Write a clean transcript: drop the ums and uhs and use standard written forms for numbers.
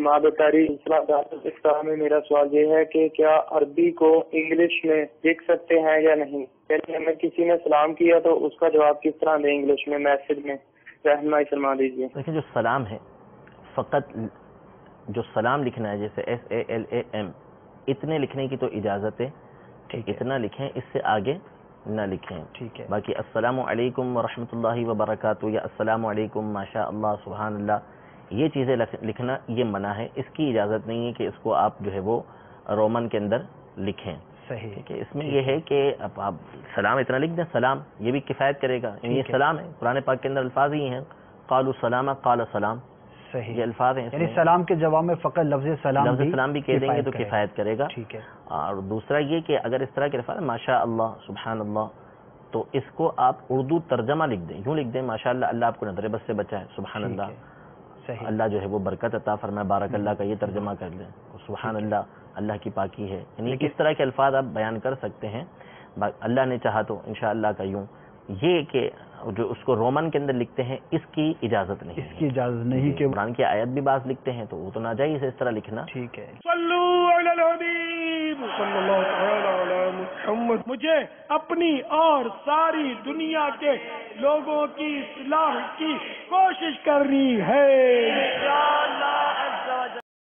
جماعت بطاری اسلام میں میرا سوال یہ ہے کہ کیا عربی کو انگلش میں لکھ سکتے ہیں یا نہیں؟ پہلے ہمیں کسی نے سلام کیا تو اس کا جواب کس طرح دیں انگلش میں میسج میں؟ رہنمائی فرما دیجیے۔ دیکھیں جو سلام ہے فقط جو سلام لکھنا ہے جیسے SALAM اتنے لکھنے کی تو اجازت ہے، اتنا لکھیں، اس سے آگے نہ لکھیں۔ ٹھیک ہے۔ باقی السلام علیکم ورحمۃ اللہ وبرکاتہ یا السلام علیکم ماشاء اللہ سبحان اللہ یہ چیزیں لکھنا یہ منع ہے، اس کی اجازت نہیں ہے کہ اس کو آپ جو ہے وہ رومن کے اندر لکھیں۔ صحیح۔ ٹھیک ہے، اس میں یہ ہے کہ اب آپ سلام اتنا لکھ دیں، سلام یہ بھی کفایت کرے گا، یہ سلام ہے، قرآن پاک کے اندر الفاظ ہی ہیں، قالوا سلام قال سلام، صحیح، یہ الفاظ ہیں، یعنی سلام کے جواب میں فقط لفظ سلام بھی کہہ دیں گے تو کفایت کرے گا۔ ٹھیک ہے۔ اور دوسرا یہ کہ اگر اس طرح کے الفاظ ماشاء اللہ سبحان اللہ تو اس کو آپ اردو ترجمہ لکھ دیں، یوں لکھ دیں ماشاء اللہ اللہ آپ کو نظر بد سے بچائے، سبحان اللہ اللہ جو ہے وہ برکت عطا فرمائے، بارک اللہ کا یہ ترجمہ کر لیں، سبحان اللہ اللہ کی پاکی ہے، یعنی اس طرح کے الفاظ آپ بیان کر سکتے ہیں۔ اللہ نے چاہا تو انشاءاللہ کا یوں یہ کہ جو اس کو رومن کے اندر لکھتے ہیں اس کی اجازت نہیں، اس کی اجازت نہیں کہ قرآن کی آیت بھی بعض لکھتے ہیں تو وہ تو ناجائز ہے اس طرح لکھنا۔ ٹھیک ہے۔ صلو علی الحبیب صلی اللہ تعالی علی محمد۔ مجھے اپنی اور ساری دنیا کے لوگوں کی اصلاح کی کوشش کرنی ہے انشاءاللہ۔